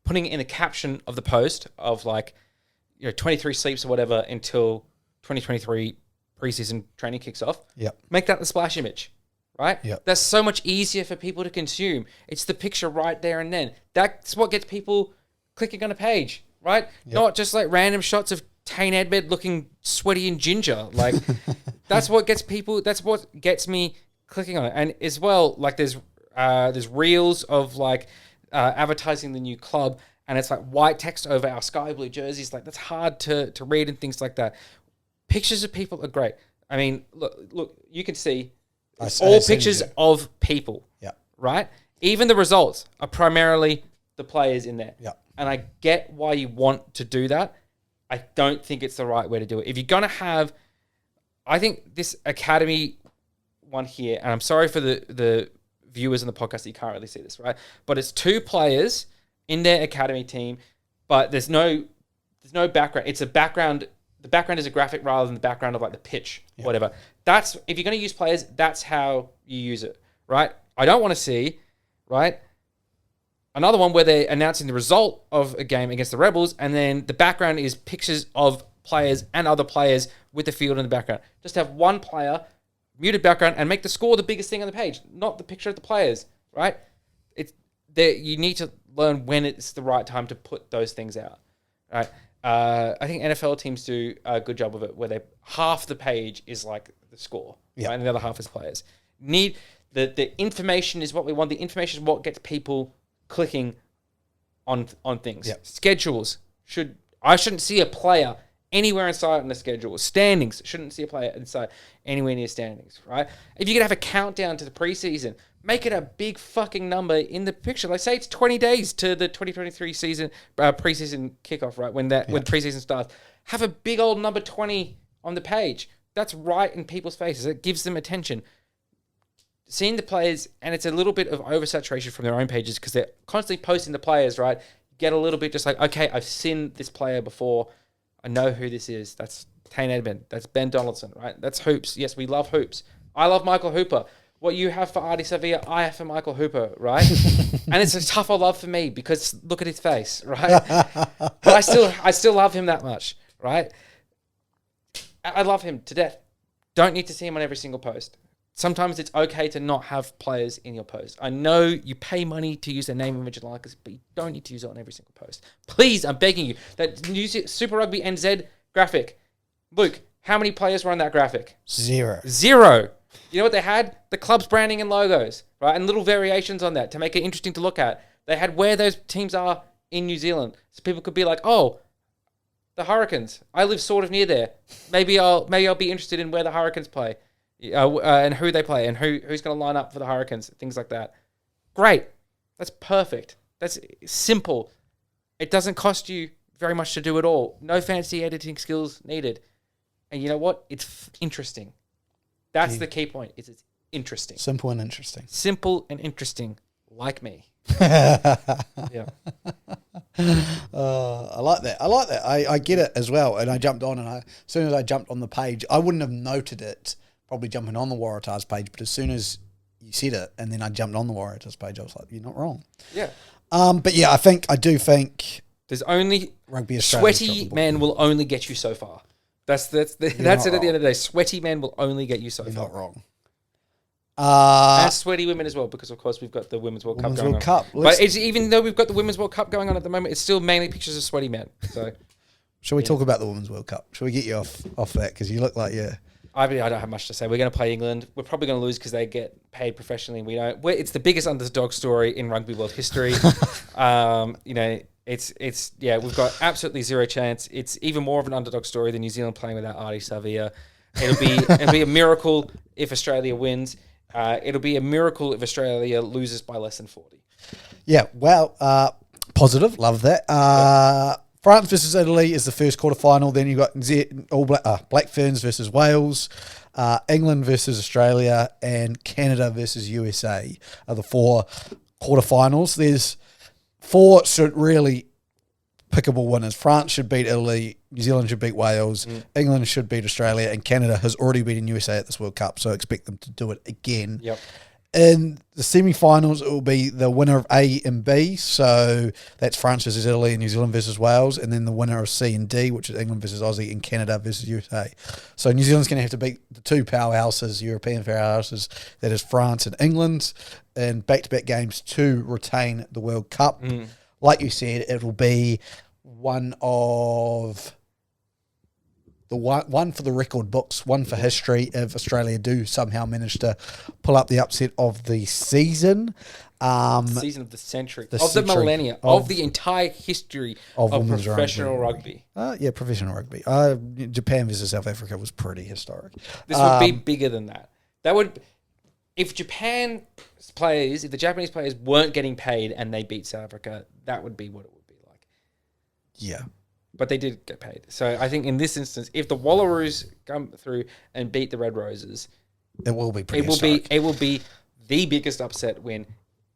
putting it in the caption of the post of 23 sleeps or whatever until 2023 preseason training kicks off. Yep. Make that the splash image, right? Yep. That's so much easier for people to consume. It's the picture right there and then. That's what gets people clicking on a page, right? Yep. Not just like random shots of Tane Edmed looking sweaty and ginger. Like that's what gets people. That's what gets me clicking on it. And as well, like there's reels of advertising the new club, and it's like white text over our sky blue jerseys. Like that's hard to read and things like that. Pictures of people are great. I mean, look, you can see all pictures of people. Yeah. Right. Even the results are primarily the players in there. Yeah. And I get why you want to do that. I don't think it's the right way to do it. If you're going to have, I think this academy one here, and I'm sorry for the viewers in the podcast that you can't really see this, right? But it's two players in their academy team, but there's no background. It's a background. The background is a graphic rather than the background of like the pitch, whatever. That's if you're going to use players, that's how you use it, right? I don't want to see right? Another one where they're announcing the result of a game against the Rebels, and then the background is pictures of players and other players with the field in the background. Just have one player, muted background, and make the score the biggest thing on the page, not the picture of the players, right? It's there. You need to learn when it's the right time to put those things out, right? I think NFL teams do a good job of it, where they half the page is like the score, right? And the other half is players. Need the information is what we want. The information is what gets people clicking on things. Schedules I shouldn't see a player anywhere inside on the schedule. Standings, shouldn't see a player inside anywhere near standings, right? If you could have a countdown to the preseason, make it a big fucking number in the picture. Like say it's 20 days to the 2023 season preseason kickoff, right? When preseason starts, have a big old number 20 on the page. That's right in people's faces. It gives them attention. Seeing the players, and it's a little bit of oversaturation from their own pages because they're constantly posting the players, right? Get a little bit just like, okay, I've seen this player before. I know who this is. That's Tane Edmond. That's Ben Donaldson, right? That's Hoops. Yes, we love Hoops. I love Michael Hooper. What you have for Artie Sevilla, I have for Michael Hooper, right? And it's a tougher love for me because look at his face, right? But I still love him that much, right? I love him to death. Don't need to see him on every single post. Sometimes it's okay to not have players in your post. I know you pay money to use their name, image, and likeness, but you don't need to use it on every single post. Please, I'm begging you. That new Super Rugby NZ graphic. Luke, how many players were on that graphic? Zero. You know what they had? The club's branding and logos, right? And little variations on that to make it interesting to look at. They had where those teams are in New Zealand. So people could be like, oh, the Hurricanes. I live sort of near there. Maybe I'll be interested in where the Hurricanes play. And who they play and who's going to line up for the Hurricanes, things like that. Great. That's perfect. That's simple. It doesn't cost you very much to do it all. No fancy editing skills needed. And you know what? It's interesting. That's the key point. It's interesting. Simple and interesting. Simple and interesting, like me. Yeah. I like that. I get it as well. And I jumped on, and as soon as I jumped on the page, I wouldn't have noted it probably jumping on the Waratahs page, but as soon as you said it, and then I jumped on the Waratahs page, I was like, you're not wrong. Yeah. But yeah, I do think there's only Rugby Australia sweaty man will only get you so far. That's it at the end of the day. Sweaty man will only get you so far. You're not wrong. And sweaty women as well, because of course we've got the Women's World Cup going on. But even though we've got the Women's World Cup going on at the moment, it's still mainly pictures of sweaty men. So, shall we talk about the Women's World Cup? Shall we get you off that, because you look like I don't have much to say. We're going to play England. We're probably going to lose because they get paid professionally. And we don't. It's the biggest underdog story in rugby world history. We've got absolutely zero chance. It's even more of an underdog story than New Zealand playing without Artie Savia. It'll be a miracle if Australia wins. It'll be a miracle if Australia loses by less than 40. Yeah, well, positive. Love that. France versus Italy is the first quarterfinal. Then you've got Black Ferns versus Wales, England versus Australia, and Canada versus USA are the four quarterfinals. There's four really pickable winners. France should beat Italy, New Zealand should beat Wales, England should beat Australia, and Canada has already beaten USA at this World Cup, so expect them to do it again. Yep. In the semi-finals, it will be the winner of A and B, so that's France versus Italy and New Zealand versus Wales, and then the winner of C and D, which is England versus Aussie and Canada versus USA. So New Zealand's going to have to beat the two powerhouses, European powerhouses, that is France and England, in back-to-back games to retain the World Cup. Like you said, it'll be one of the one for the record books, one for history if Australia do somehow manage to pull up the upset of the season. Season of the century, the millennia, of the entire history of professional rugby. Yeah, professional rugby. Japan versus South Africa was pretty historic. This would be bigger than that. That would, if the Japanese players weren't getting paid and they beat South Africa, that would be what it would be like. Yeah. But they did get paid. So I think in this instance, if the Wallaroos come through and beat the Red Roses, it will be pretty historic. It will be the biggest upset win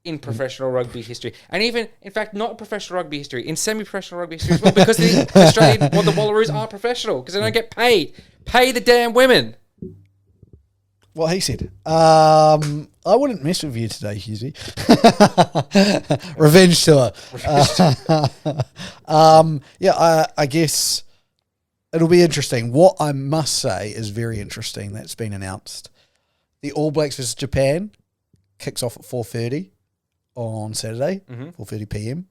in professional rugby history. And even, in fact, not professional rugby history, in semi-professional rugby history as well, because the the Wallaroos aren't professional, because they don't get paid. Pay the damn women. what he said. I wouldn't mess with you today, Hughesy. Revenge tour. I guess it'll be interesting. What I must say is very interesting that's been announced. The All Blacks versus Japan kicks off at 4:30 on Saturday, 4:30 p.m.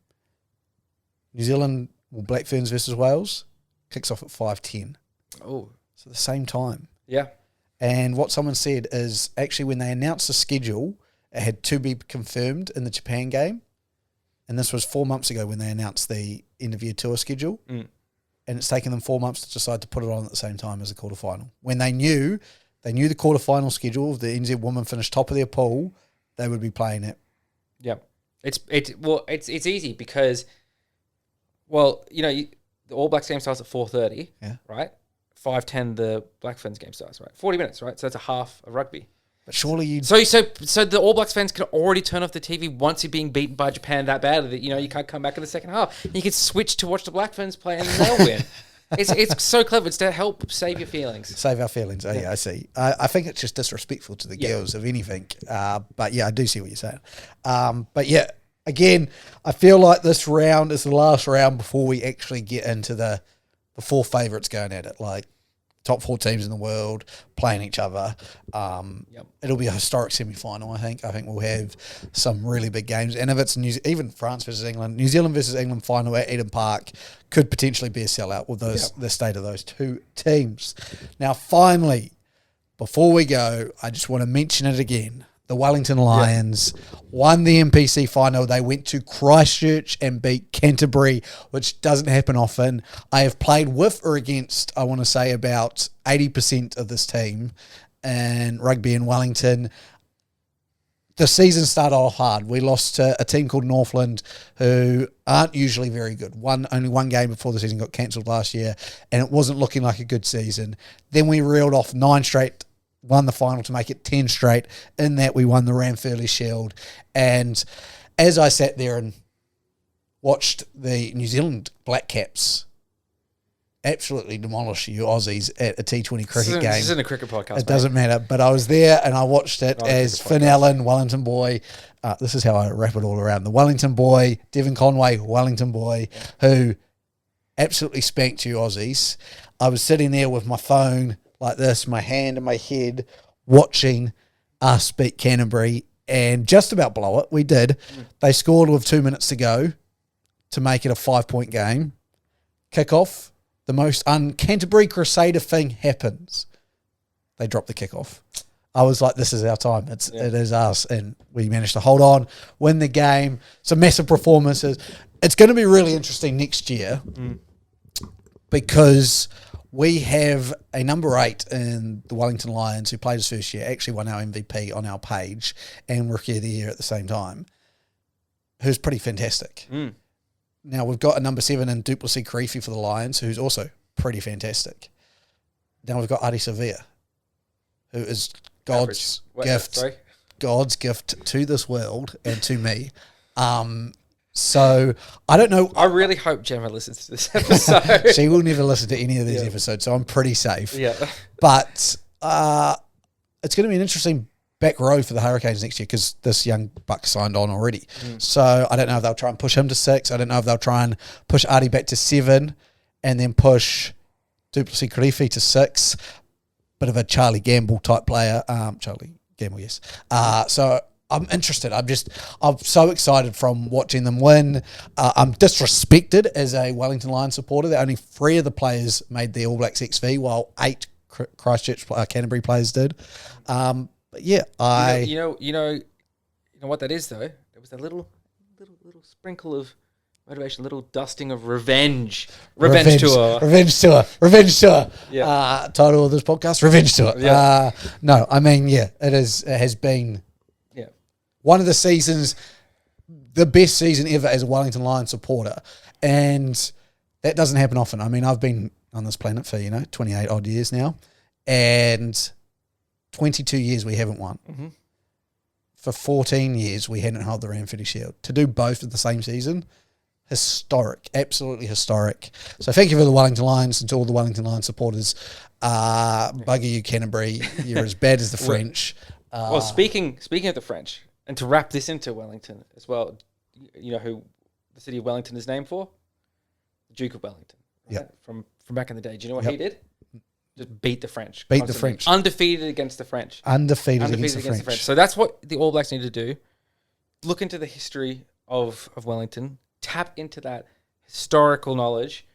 New Zealand, Black Ferns versus Wales, kicks off at 5:10. Oh. So the same time. Yeah. And what someone said is actually when they announced the schedule, it had to be confirmed in the Japan game. And this was 4 months ago when they announced the end of year tour schedule. And it's taken them 4 months to decide to put it on at the same time as the quarterfinal. When they knew the quarterfinal schedule, the NZ women finished top of their pool, they would be playing it. Yeah. It's easy because, the All Blacks game starts at 4:30, right? 5:10 the Black Ferns game starts, right? 40 minutes, right? So that's a half of rugby. But surely you... So the All Blacks fans could already turn off the TV once you're being beaten by Japan that badly that, you can't come back in the second half. You could switch to watch the Black Ferns play and then they'll win. It's so clever. It's to help save your feelings. Save our feelings. Oh, yeah, I see. I think it's just disrespectful to the girls, if anything. But yeah, I do see what you're saying. But yeah, again, I feel like this round is the last round before we actually get into the four favourites going at it. Like, top four teams in the world playing each other. It'll be a historic semi-final, I think. I think we'll have some really big games. And if it's even France versus England, New Zealand versus England final at Eden Park could potentially be a sellout with the state of those two teams. Now, finally, before we go, I just want to mention it again. The Wellington Lions won the NPC final. They went to Christchurch and beat Canterbury, which doesn't happen often. I have played with or against, I want to say, about 80% of this team in rugby in Wellington. The season started off hard. We lost to a team called Northland, who aren't usually very good. Only one game before the season got cancelled last year, and it wasn't looking like a good season. Then we reeled off 9 straight, won the final to make it 10 straight. In that, we won the Ranfurly Shield. And as I sat there and watched the New Zealand Black Caps absolutely demolish you Aussies at a T20 cricket game. This isn't a cricket podcast. It doesn't matter. But I was there and I watched it as Finn Allen, Wellington boy. This is how I wrap it all around. The Wellington boy, Devon Conway, Wellington boy, who absolutely spanked you Aussies. I was sitting there with my phone like this, my hand and my head, watching us beat Canterbury and just about blow it. We did. They scored with 2 minutes to go to make it a 5-point game. Kickoff. The most Canterbury Crusader thing happens. They drop the kickoff. I was like, this is our time. It is us. And we managed to hold on, win the game. Some massive performances. It's going to be really interesting next year because we have a number 8 in the Wellington Lions who played his first year, actually won our MVP on our page and Rookie of the Year at the same time, who's pretty fantastic. Now, we've got a number 7 in Duplessis Karifi for the Lions, who's also pretty fantastic. Now we've got Adi Sevilla, who is God's gift to this world and to me. So, I don't know. I really hope Gemma listens to this episode. She will never listen to any of these episodes, so I'm pretty safe. Yeah. But it's going to be an interesting back row for the Hurricanes next year because this young buck signed on already. So I don't know if they'll try and push him to 6. I don't know if they'll try and push Artie back to 7 and then push Duplessis Karifi to 6. Bit of a Charlie Gamble type player. Charlie Gamble, yes. So I'm interested. I'm so excited from watching them win. I'm disrespected as a Wellington Lions supporter that only 3 of the players made the All Blacks XV while 8 Christchurch Canterbury players did. But yeah, you know what that is though. There was a little sprinkle of motivation, little dusting of revenge tour. Yeah. Title of this podcast: Revenge Tour. Yeah. No, I mean, it is. It has been. One of the seasons, the best season ever as a Wellington Lions supporter, and that doesn't happen often. I mean, I've been on this planet for 28 odd years now, and 22 years we haven't won. For 14 years we hadn't held the Ranfurly Shield. To do both in the same season, historic, absolutely historic. So thank you for the Wellington Lions and to all the Wellington Lions supporters. Bugger you, Canterbury. You're as bad as the French. Well, speaking of the French, and to wrap this into Wellington as well, you know who the city of Wellington is named for? The Duke of Wellington. Right? Yep. From back in the day. Do you know what he did? Just beat the French. Beat the French. Undefeated against the French. Undefeated against the French. So that's what the All Blacks need to do. Look into the history of Wellington. Tap into that historical knowledge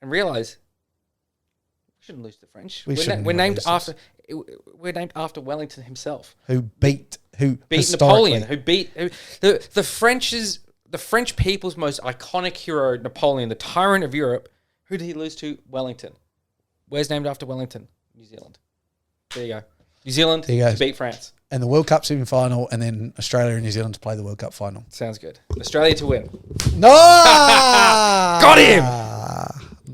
and realise we shouldn't lose to the French. We're named after Wellington himself. Who beat Napoleon. Who beat the French people's most iconic hero, Napoleon, the tyrant of Europe. Who did he lose to? Wellington. Where's named after Wellington? New Zealand. There you go. New Zealand to beat France. And the World Cup semi-final, and then Australia and New Zealand to play the World Cup final. Sounds good. Australia to win. No! Got him!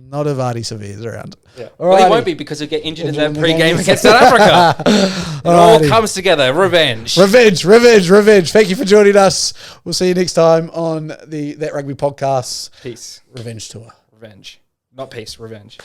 Not if Artie Severe's around. Yeah. Well, he won't be because he'll get injured in the pre-game against South Africa. It all comes together. Revenge. Revenge. Thank you for joining us. We'll see you next time on That Rugby podcast. Peace. Revenge tour. Revenge. Not peace, revenge.